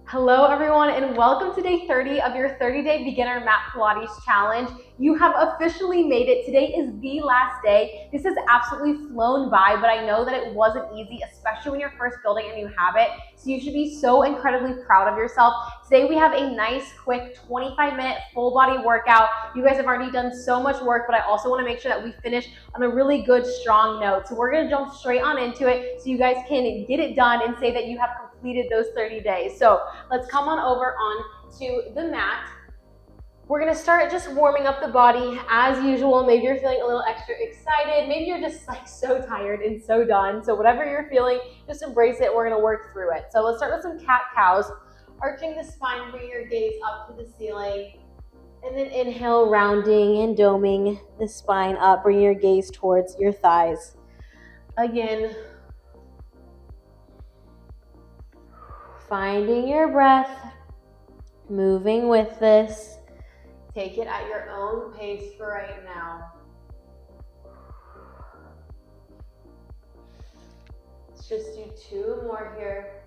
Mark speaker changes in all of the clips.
Speaker 1: Hello everyone and welcome to day 30 of your 30-day beginner mat Pilates challenge. You have officially made it. Today is the last day. This has absolutely flown by, but I know that it wasn't easy, especially when you're first building a new habit. So you should be so incredibly proud of yourself. Today we have a nice quick 25-minute full body workout. You guys have already done so much work, but I also want to make sure that we finish on a really good, strong note. So we're going to jump straight on into it so you guys can get it done and say that you have completed those 30 days. So let's come on over to the mat. We're gonna start just warming up the body as usual. Maybe you're feeling a little extra excited. Maybe you're just like so tired and so done. So whatever you're feeling, just embrace it. We're gonna work through it. So let's start with some cat-cows. Arching the spine, bring your gaze up to the ceiling. And then inhale, rounding and doming the spine up. Bring your gaze towards your thighs. Again, finding your breath, moving with this. Take it at your own pace for right now. Let's just do 2 more here.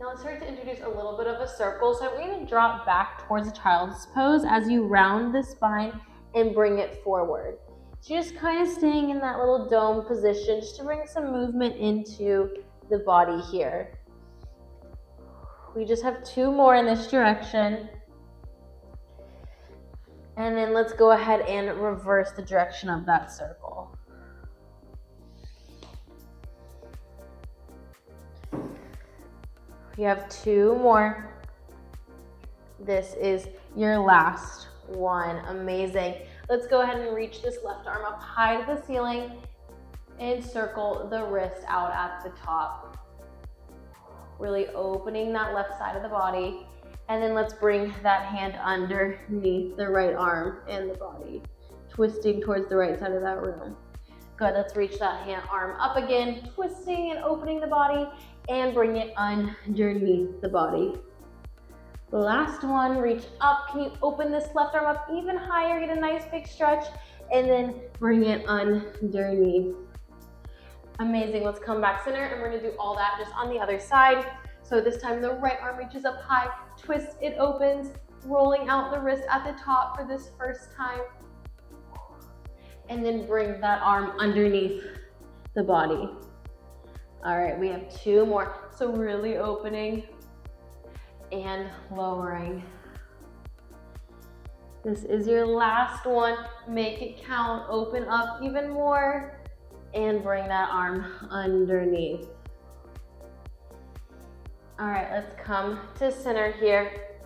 Speaker 1: Now let's start to introduce a little bit of a circle. So we're going to drop back towards a child's pose as you round the spine and bring it forward. So just kind of staying in that little dome position just to bring some movement into the body here. We just have 2 more in this direction. And then let's go ahead and reverse the direction of that circle. We have 2 more. This is your last one. Amazing. Let's go ahead and reach this left arm up high to the ceiling and circle the wrist out at the top. Really opening that left side of the body. And then let's bring that hand underneath the right arm and the body, twisting towards the right side of that room. Good, let's reach that arm up again, twisting and opening the body and bring it underneath the body. The last one, reach up. Can you open this left arm up even higher? Get a nice big stretch and then bring it underneath. Amazing. Let's come back center and we're going to do all that just on the other side. So this time the right arm reaches up high, twist, it opens, rolling out the wrist at the top for this first time. And then bring that arm underneath the body. All right, we have 2 more. So really opening and lowering. This is your last one. Make it count. Open up even more and bring that arm underneath. All right, let's come to center here.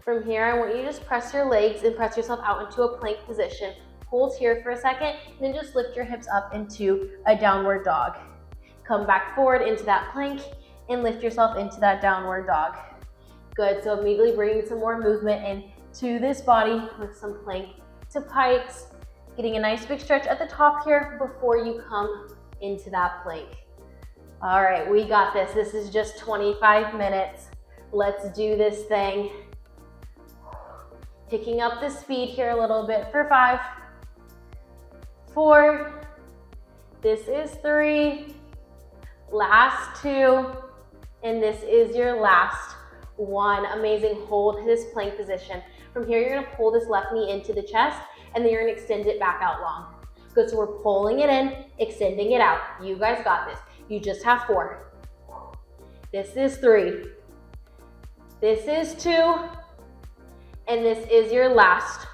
Speaker 1: From here, I want you to just press your legs and press yourself out into a plank position. Hold here for a second, and then just lift your hips up into a downward dog. Come back forward into that plank and lift yourself into that downward dog. Good, so immediately bringing some more movement into this body with some plank to pikes, getting a nice big stretch at the top here before you come into that plank. All right, we got this. This is just 25 minutes. Let's do this thing. Picking up the speed here a little bit for 5, 4, this is 3, last 2, and this is your last 1. Amazing. Hold this plank position. From here, you're going to pull this left knee into the chest, and then you're going to extend it back out long. Good, so we're pulling it in, extending it out. You guys got this. You just have 4. This is 3. This is 2. And this is your last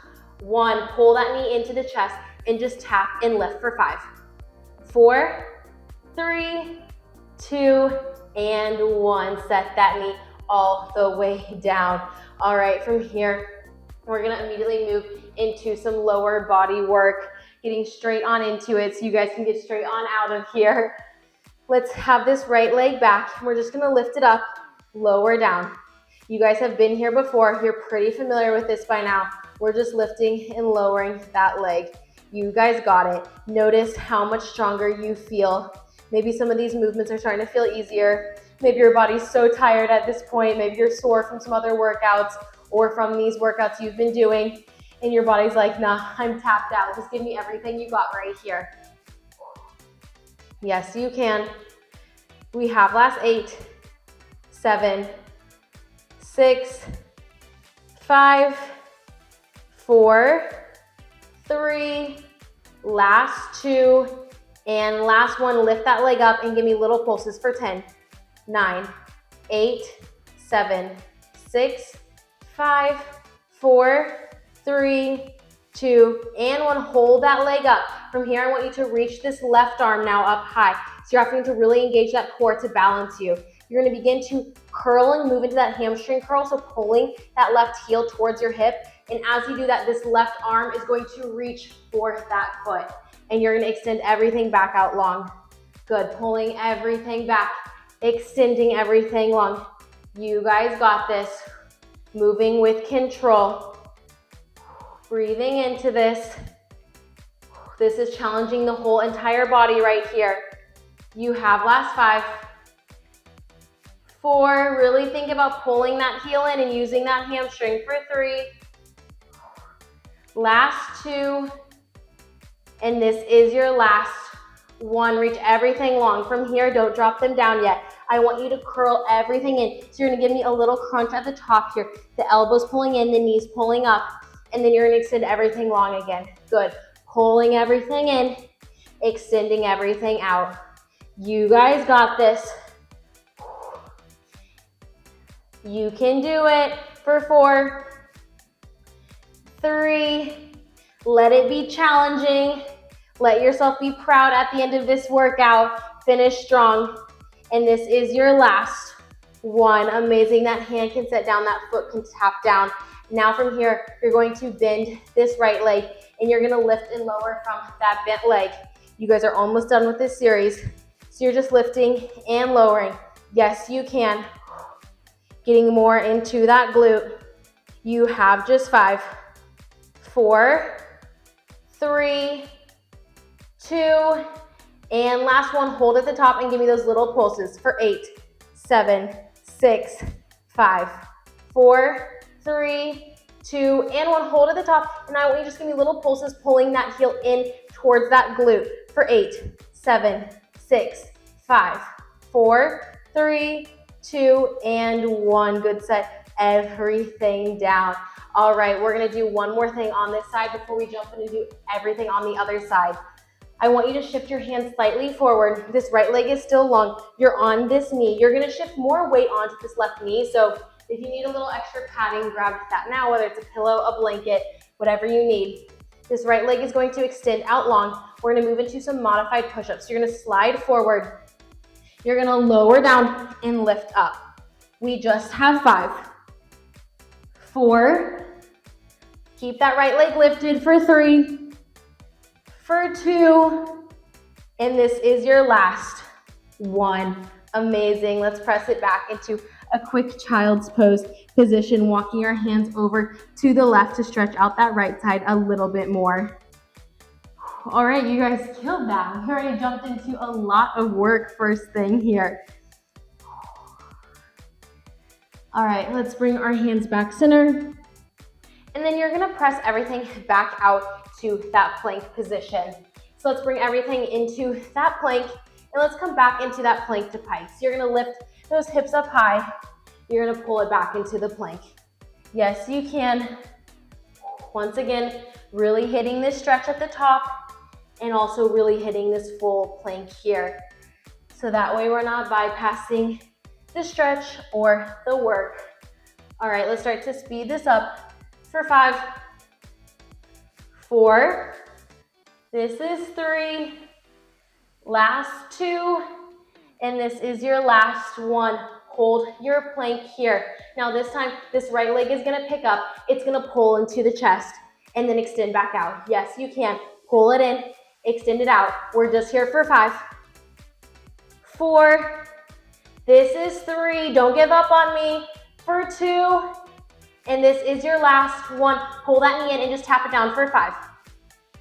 Speaker 1: 1. Pull that knee into the chest and just tap and lift for 5, 4, 3, 2, and 1. Set that knee all the way down. All right, from here, we're gonna immediately move into some lower body work, getting straight on into it so you guys can get straight on out of here. Let's have this right leg back. We're just gonna lift it up, lower down. You guys have been here before. You're pretty familiar with this by now. We're just lifting and lowering that leg. You guys got it. Notice how much stronger you feel. Maybe some of these movements are starting to feel easier. Maybe your body's so tired at this point. Maybe you're sore from some other workouts or from these workouts you've been doing. and your body's like, nah, I'm tapped out. Just give me everything you got right here. Yes, you can. We have last 8, 7, 6, 5, 4, 3, last 2, and last one. Lift that leg up and give me little pulses for 10, 9, 8, 7, 6, 5, 4, 3, 2, and 1. Hold that leg up. From here, I want you to reach this left arm now up high. So you're having to really engage that core to balance you. You're going to begin to curl and move into that hamstring curl, so pulling that left heel towards your hip. And as you do that, this left arm is going to reach for that foot. And you're going to extend everything back out long. Good. Pulling everything back, extending everything long. You guys got this. Moving with control. Breathing into this. This is challenging the whole entire body right here. You have last 5, 4, really think about pulling that heel in and using that hamstring for 3, last 2, and this is your last 1. Reach everything long. From here, don't drop them down yet. I want you to curl everything in. So you're gonna give me a little crunch at the top here. The elbows pulling in, the knees pulling up, and then you're gonna extend everything long again. Good. Pulling everything in, extending everything out. You guys got this. You can do it for 4, 3, let it be challenging. Let yourself be proud at the end of this workout. Finish strong. And this is your last 1. Amazing. That hand can set down, that foot can tap down. Now from here, you're going to bend this right leg and you're gonna lift and lower from that bent leg. You guys are almost done with this series. So you're just lifting and lowering. Yes, you can. Getting more into that glute. You have just 5, 4, 3, 2, and last one. Hold at the top and give me those little pulses for 8, 7, 6, 5, 4, 3, 2, and 1. Hold at the top, and I want you to just give me little pulses, pulling that heel in towards that glute for 8, 7, 6, 5, 4, 3, 2, and 1. Good. Set everything down. All right, we're gonna do one more thing on this side before we jump in and do everything on the other side. I want you to shift your hands slightly forward. This right leg is still long. You're on this knee. You're gonna shift more weight onto this left knee. So if you need a little extra padding, grab that now, whether it's a pillow, a blanket, whatever you need. This right leg is going to extend out long. We're gonna move into some modified push-ups. You're gonna slide forward. You're gonna lower down and lift up. We just have 5, 4, keep that right leg lifted for 3, for 2, and this is your last 1. Amazing. Let's press it back into a quick child's pose position, walking your hands over to the left to stretch out that right side a little bit more. All right, you guys killed that. We already jumped into a lot of work first thing here. All right, let's bring our hands back center. And then you're gonna press everything back out to that plank position. So let's bring everything into that plank and let's come back into that plank to pike. So you're gonna lift those hips up high. You're gonna pull it back into the plank. Yes, you can. Once again, really hitting this stretch at the top and also really hitting this full plank here. So that way we're not bypassing the stretch or the work. All right, let's start to speed this up for 5, 4, this is 3, last 2, and this is your last 1. Hold your plank here. Now this time, this right leg is gonna pick up, it's gonna pull into the chest and then extend back out. Yes, you can. Pull it in, extend it out. We're just here for 5, 4, this is 3, don't give up on me, for 2, and this is your last 1. Pull that knee in and just tap it down for 5,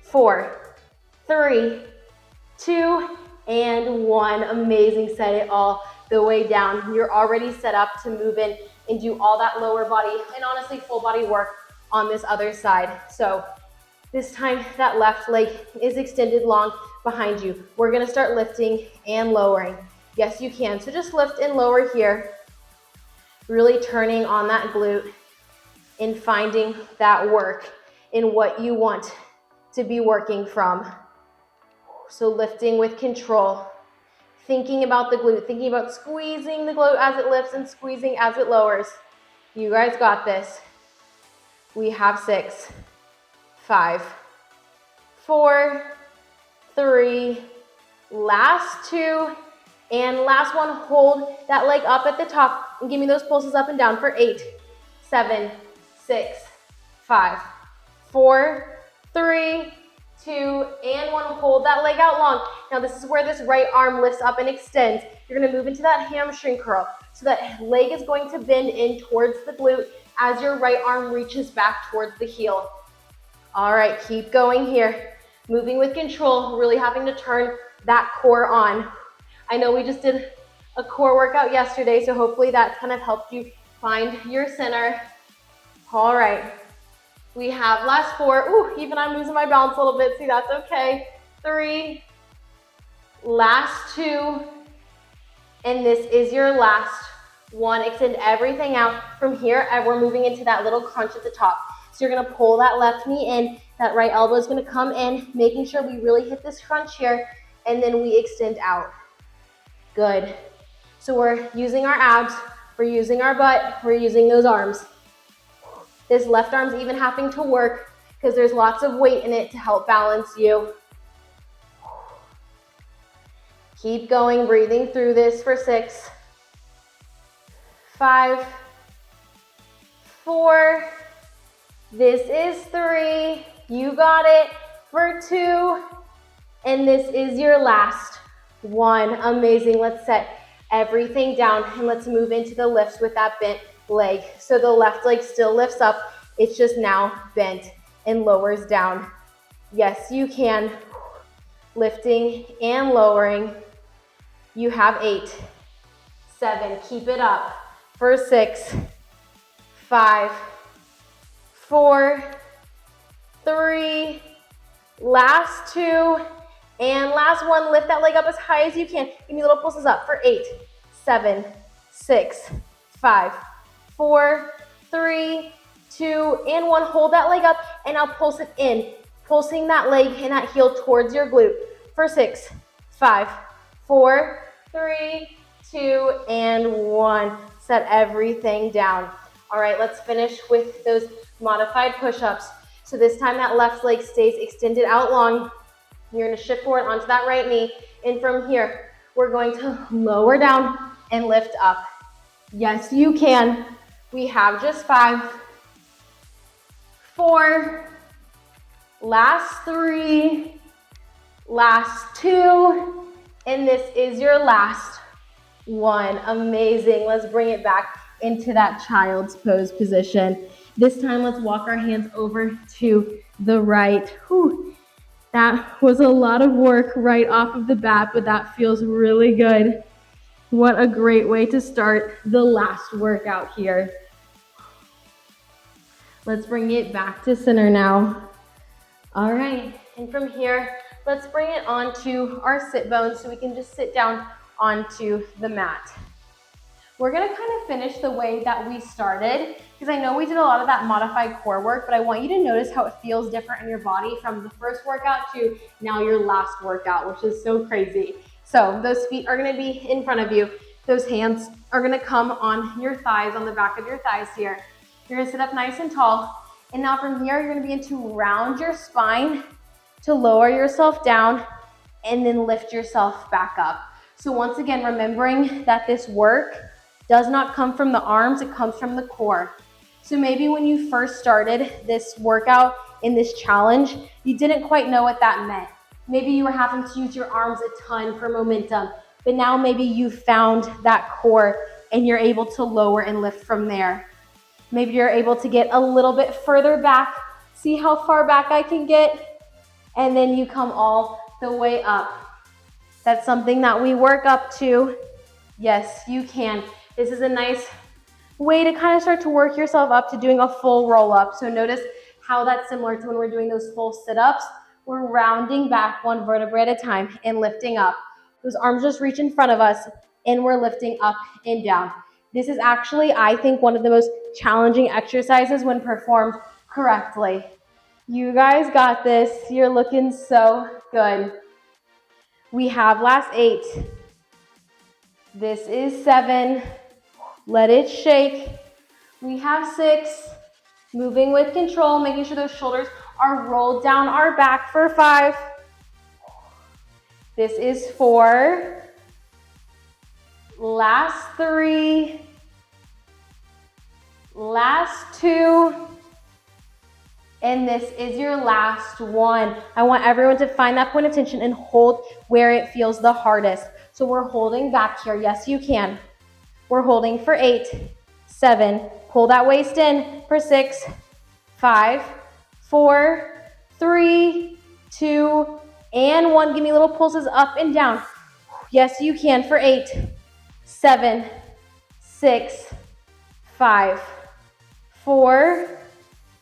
Speaker 1: 4, 3, 2, and 1. Amazing. Set it all the way down. You're already set up to move in and do all that lower body and honestly full body work on this other side. So This time that left leg is extended long behind you. We're gonna start lifting and lowering. Yes, you can. So just lift and lower here. Really turning on that glute and finding that work in what you want to be working from. So lifting with control. Thinking about the glute, thinking about squeezing the glute as it lifts and squeezing as it lowers. You guys got this. We have 6, 5, 4, 3, last 2, and last one. Hold that leg up at the top and give me those pulses up and down for 8, 7, 6, 5, 4, 3, 2, and 1. Hold that leg out long. Now this is where this right arm lifts up and extends. You're gonna move into that hamstring curl. So that leg is going to bend in towards the glute as your right arm reaches back towards the heel. All right, keep going here. Moving with control, really having to turn that core on. I know we just did a core workout yesterday, so hopefully that kind of helped you find your center. All right. We have last 4. Ooh, even I'm losing my balance a little bit. See, that's okay. 3, last 2, and this is your last 1. Extend everything out. From here, we're moving into that little crunch at the top. So you're gonna pull that left knee in, that right elbow is gonna come in, making sure we really hit this crunch here, and then we extend out. Good. So we're using our abs, we're using our butt, we're using those arms. This left arm's even having to work because there's lots of weight in it to help balance you. Keep going, breathing through this for 6, 5, 4, this is 3, you got it, for 2, and this is your last 1. Amazing. Let's set everything down and let's move into the lifts with that bent leg. So the left leg still lifts up, it's just now bent and lowers down. Yes, you can. Lifting and lowering. You have 8, 7, keep it up for 6, 5, 4, 3, last 2, and last 1. Lift that leg up as high as you can. Give me little pulses up for 8, 7, 6, 5, 4, 3, 2, and 1. Hold that leg up and now pulse it in. Pulsing that leg and that heel towards your glute for 6, 5, 4, 3, 2, and 1. Set everything down. All right, let's finish with those modified push-ups. So this time that left leg stays extended out long. You're gonna shift forward onto that right knee. And from here, we're going to lower down and lift up. Yes, you can. We have just 5, 4, last 3, last 2, and this is your last 1. Amazing. Let's bring it back into that child's pose position. This time, let's walk our hands over to the right. Whew. That was a lot of work right off of the bat, but that feels really good. What a great way to start the last workout here. Let's bring it back to center now. All right, and from here, let's bring it onto our sit bones so we can just sit down onto the mat. We're gonna kind of finish the way that we started because I know we did a lot of that modified core work, but I want you to notice how it feels different in your body from the first workout to now your last workout, which is so crazy. So those feet are gonna be in front of you. Those hands are gonna come on your thighs, on the back of your thighs here. You're gonna sit up nice and tall. And now from here, you're gonna begin to round your spine to lower yourself down and then lift yourself back up. So once again, remembering that this work does not come from the arms, it comes from the core. So maybe when you first started this workout in this challenge, you didn't quite know what that meant. Maybe you were having to use your arms a ton for momentum, but now maybe you found that core and you're able to lower and lift from there. Maybe you're able to get a little bit further back. See how far back I can get? And then you come all the way up. That's something that we work up to. Yes, you can. This is a nice way to kind of start to work yourself up to doing a full roll up. So notice how that's similar to when we're doing those full sit-ups. We're rounding back one vertebrae at a time and lifting up. Those arms just reach in front of us and we're lifting up and down. This is actually, I think, one of the most challenging exercises when performed correctly. You guys got this. You're looking so good. We have last 8. This is 7. Let it shake. We have 6. Moving with control, making sure those shoulders are rolled down our back for 5. This is 4. Last 3. Last 2. And this is your last 1. I want everyone to find that point of tension and hold where it feels the hardest. So we're holding back here. Yes, you can. We're holding for 8, 7. Pull that waist in for 6, 5, 4, 3, 2, and 1. Give me little pulses up and down. Yes, you can for 8, 7, 6, 5, 4,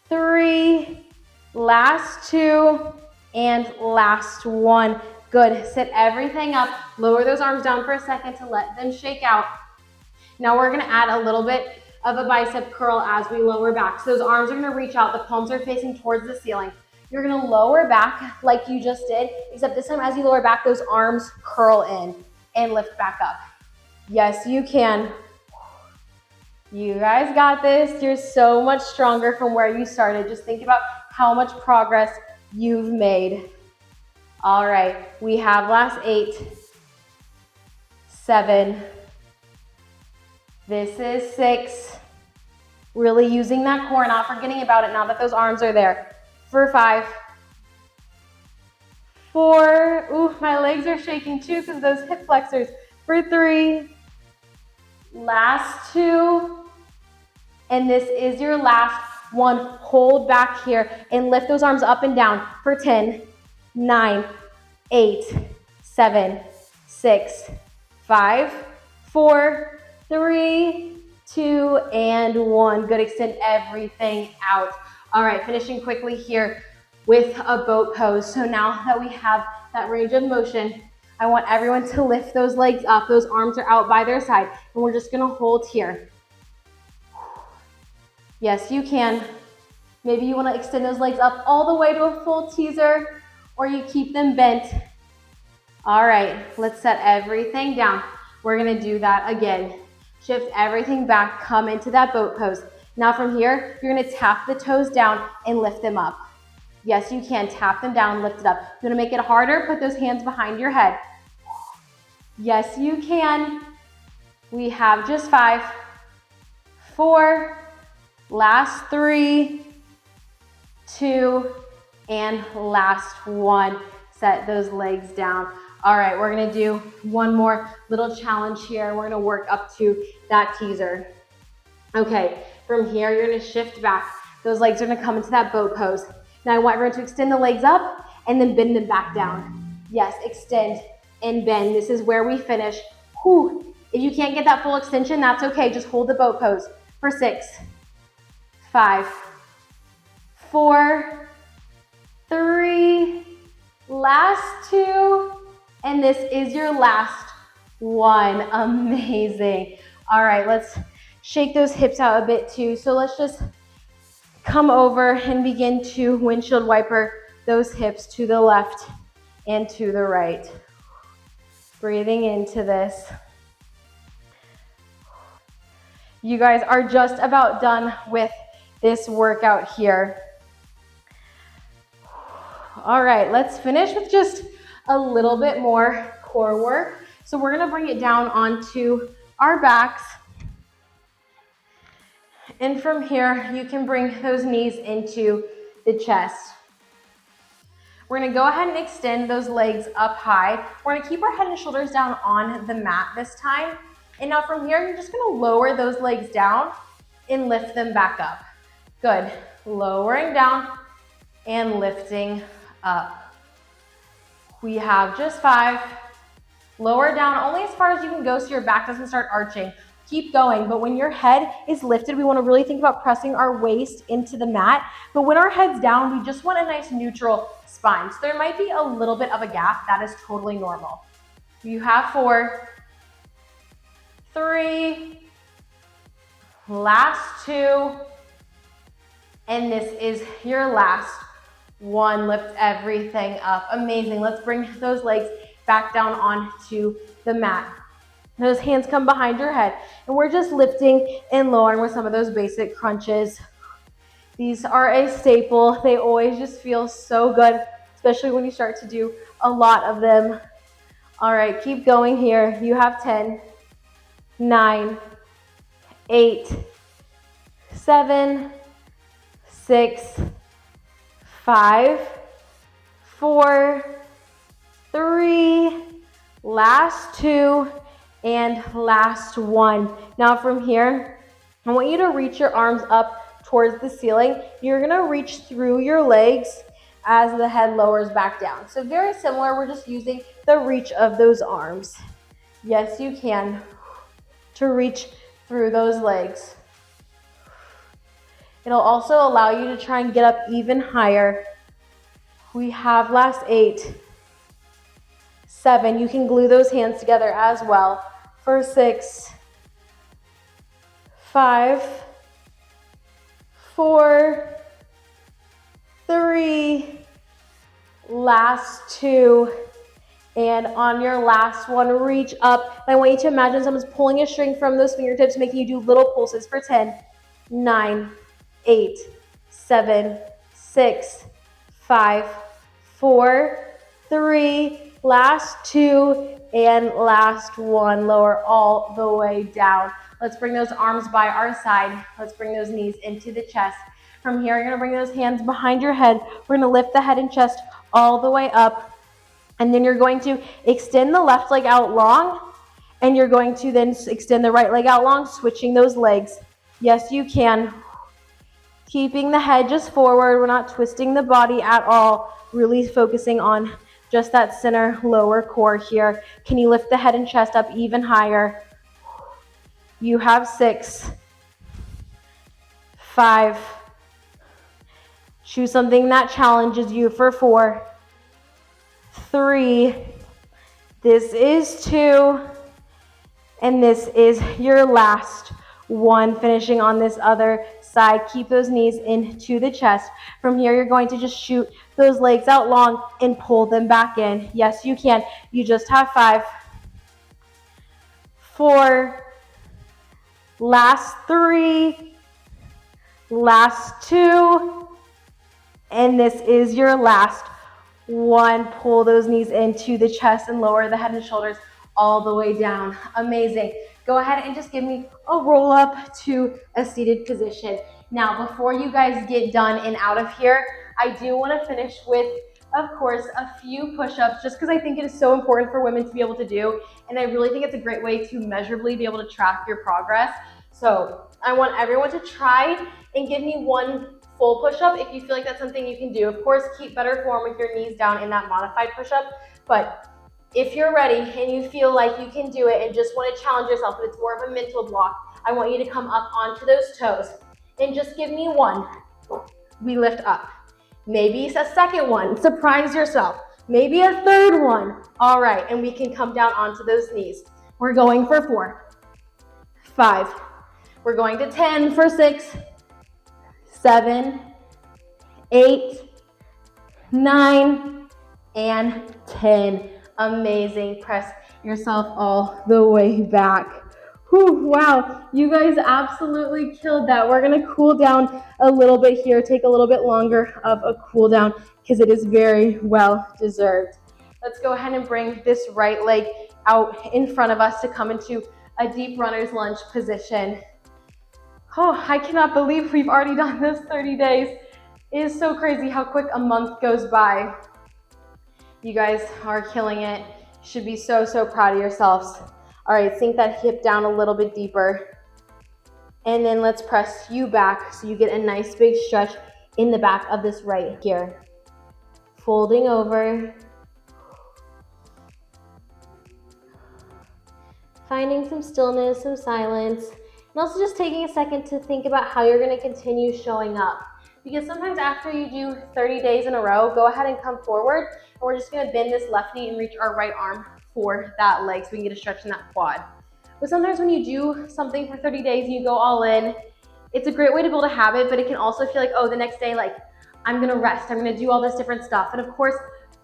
Speaker 1: 3, last 2, and last 1. Good. Sit everything up. Lower those arms down for a second to let them shake out. Now we're going to add a little bit of a bicep curl as we lower back. So those arms are going to reach out. The palms are facing towards the ceiling. You're going to lower back like you just did, except this time as you lower back, those arms curl in and lift back up. Yes, you can. You guys got this. You're so much stronger from where you started. Just think about how much progress you've made. All right, we have last 8, 7. This is 6. Really using that core, not forgetting about it now that those arms are there. For 5. 4. Ooh, my legs are shaking too because those hip flexors. For 3. Last 2. And this is your last 1. Hold back here and lift those arms up and down for 10, 9, 8, 7, 6, 5, 4, 3, 2, and 1. Good. Extend everything out. All right, finishing quickly here with a boat pose. So now that we have that range of motion, I want everyone to lift those legs up. Those arms are out by their side, and we're just gonna hold here. Yes, you can. Maybe you wanna extend those legs up all the way to a full teaser, or you keep them bent. All right, let's set everything down. We're gonna do that again. Shift everything back, come into that boat pose. Now from here, you're gonna tap the toes down and lift them up. Yes, you can. Tap them down, lift it up. You're gonna make it harder, put those hands behind your head. Yes, you can. We have just 5, 4, last 3, 2, and last 1. Set those legs down. All right, we're gonna do one more little challenge here. We're gonna work up to that teaser. Okay, from here, you're gonna shift back. Those legs are gonna come into that boat pose. Now I want everyone to extend the legs up and then bend them back down. Yes, extend and bend. This is where we finish. Whew. If you can't get that full extension, that's okay. Just hold the boat pose for 6, 5, 4, 3, last 2, and this is your last 1. Amazing. All right, let's shake those hips out a bit too. So let's just come over and begin to windshield wiper those hips to the left and to the right. Breathing into this. You guys are just about done with this workout here. All right, let's finish with just a little bit more core work. So we're gonna bring it down onto our backs. And from here, you can bring those knees into the chest. We're gonna go ahead and extend those legs up high. We're gonna keep our head and shoulders down on the mat this time. And now from here, you're just gonna lower those legs down and lift them back up. Good. Lowering down and lifting up. We have just 5. Lower down only as far as you can go so your back doesn't start arching. Keep going, but when your head is lifted, we wanna really think about pressing our waist into the mat. But when our head's down, we just want a nice neutral spine. So there might be a little bit of a gap. That is totally normal. You have 4, 3, last 2, and this is your last 1. Lift everything up. Amazing. Let's bring those legs back down onto the mat. Those hands come behind your head, and we're just lifting and lowering with some of those basic crunches. These are a staple. They always just feel so good, especially when you start to do a lot of them. All right, keep going here. You have 10, 9, 8, 7, 6, 5, 4, 3, last 2, and last 1. Now from here, I want you to reach your arms up towards the ceiling. You're gonna reach through your legs as the head lowers back down. So very similar, we're just using the reach of those arms. Yes, you can, to reach through those legs. It'll also allow you to try and get up even higher. We have last 8, 7. You can glue those hands together as well. For 6, 5, 4, 3, last 2, and on your last one, reach up. I want you to imagine someone's pulling a string from those fingertips, making you do little pulses for 10, 9, 8, 7, 6, 5, 4, 3, last 2, and last 1. Lower all the way down. Let's bring those arms by our side. Let's bring those knees into the chest. From here, you're gonna bring those hands behind your head. We're gonna lift the head and chest all the way up. And then you're going to extend the left leg out long, and you're going to then extend the right leg out long, switching those legs. Yes, you can. Keeping the head just forward. We're not twisting the body at all. Really focusing on just that center lower core here. Can you lift the head and chest up even higher? You have 6, 5. Choose something that challenges you for 4, 3. This is 2. And this is your last 1. Finishing on this other side. Keep those knees into the chest. From here, you're going to just shoot those legs out long and pull them back in. Yes, you can. You just have 5, 4, last 3, last 2, and this is your last 1. Pull those knees into the chest and lower the head and shoulders all the way down. Amazing. Go ahead and just give me a roll up to a seated position. Now, before you guys get done and out of here, I do want to finish with, of course, a few push-ups, just because I think it is so important for women to be able to do, and I really think it's a great way to measurably be able to track your progress. So I want everyone to try and give me 1 full push-up if you feel like that's something you can do. Of course, keep better form with your knees down in that modified push-up, but if you're ready and you feel like you can do it and just want to challenge yourself, but it's more of a mental block, I want you to come up onto those toes and just give me 1. We lift up. Maybe a second one, surprise yourself. Maybe a third one. All right, and we can come down onto those knees. We're going for 4, 5. We're going to 10 for 6, 7, 8, 9, and 10. Amazing. Press yourself all the way back. Whew, wow, you guys absolutely killed that. We're gonna cool down a little bit here, take a little bit longer of a cool down because it is very well deserved. Let's go ahead and bring this right leg out in front of us to come into a deep runner's lunge position. Oh, I cannot believe we've already done this 30 days. It is so crazy how quick a month goes by. You guys are killing it. You should be so, so proud of yourselves. All right, sink that hip down a little bit deeper. And then let's press you back so you get a nice big stretch in the back of this right here. Folding over. finding some stillness, some silence, and also just taking a second to think about how you're going to continue showing up. Because sometimes after you do 30 days in a row, go ahead and come forward, and we're just going to bend this left knee and reach our right arm for that leg so we can get a stretch in that quad. But sometimes when you do something for 30 days and you go all in, it's a great way to build a habit, but it can also feel like, oh, the next day, like, I'm going to rest, I'm going to do all this different stuff. And of course,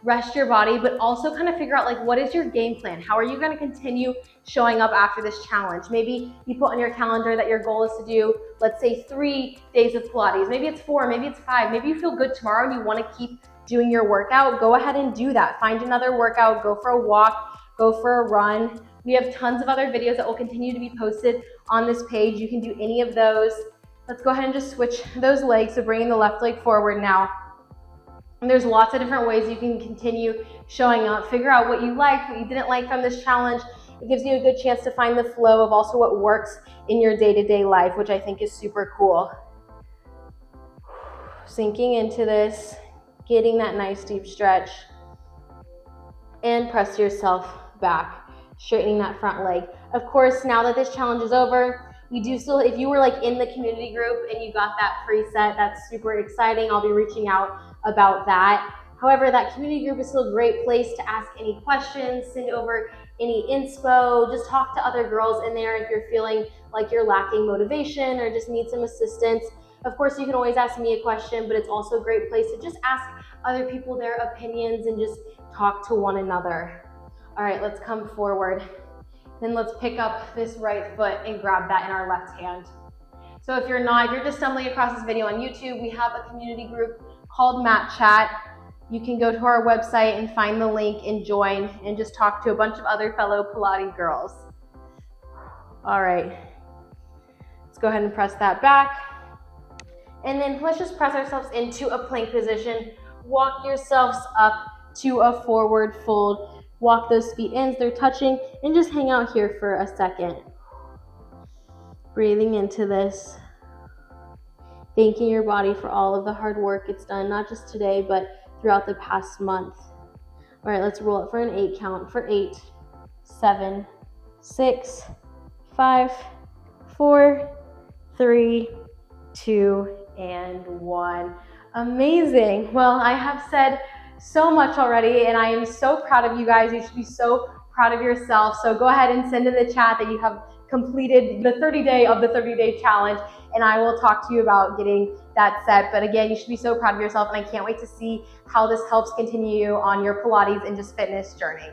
Speaker 1: rest your body, but also kind of figure out, like, what is your game plan? How are you going to continue showing up after this challenge? Maybe you put on your calendar that your goal is to do, let's say, 3 days of Pilates. Maybe it's 4, maybe it's 5. Maybe you feel good tomorrow and you want to keep doing your workout. Go ahead and do that. Find another workout, go for a walk, go for a run. We have tons of other videos that will continue to be posted on this page. You can do any of those. Let's go ahead and just switch those legs. So bringing the left leg forward now. And there's lots of different ways you can continue showing up. Figure out what you liked, what you didn't like from this challenge. It gives you a good chance to find the flow of also what works in your day-to-day life, which I think is super cool. Sinking into this, getting that nice deep stretch, and press yourself back, straightening that front leg. Of course, now that this challenge is over, we do still, if you were like in the community group and you got that free set, that's super exciting. I'll be reaching out about that. However, that community group is still a great place to ask any questions, send over any inspo, just talk to other girls in there if you're feeling like you're lacking motivation or just need some assistance. Of course, you can always ask me a question, but it's also a great place to just ask other people their opinions and just talk to one another. All right, let's come forward. Then let's pick up this right foot and grab that in our left hand. So if you're just stumbling across this video on YouTube, we have a community group called Mat Chat. You can go to our website and find the link and join and just talk to a bunch of other fellow Pilates girls. All right, let's go ahead and press that back. And then let's just press ourselves into a plank position. Walk yourselves up to a forward fold. Walk those feet in so they're touching, and just hang out here for a second. Breathing into this. Thanking your body for all of the hard work it's done, not just today, but throughout the past month. All right, let's roll it for an 8 count. For 8, 7, 6, 5, 4, 3, 2, and 1. Amazing. Well, I have said so much already, and I am so proud of you guys. You should be so proud of yourself. So go ahead and send in the chat that you have completed the 30-day challenge, and I will talk to you about getting that set. But again, you should be so proud of yourself, and I can't wait to see how this helps continue you on your Pilates and just fitness journey.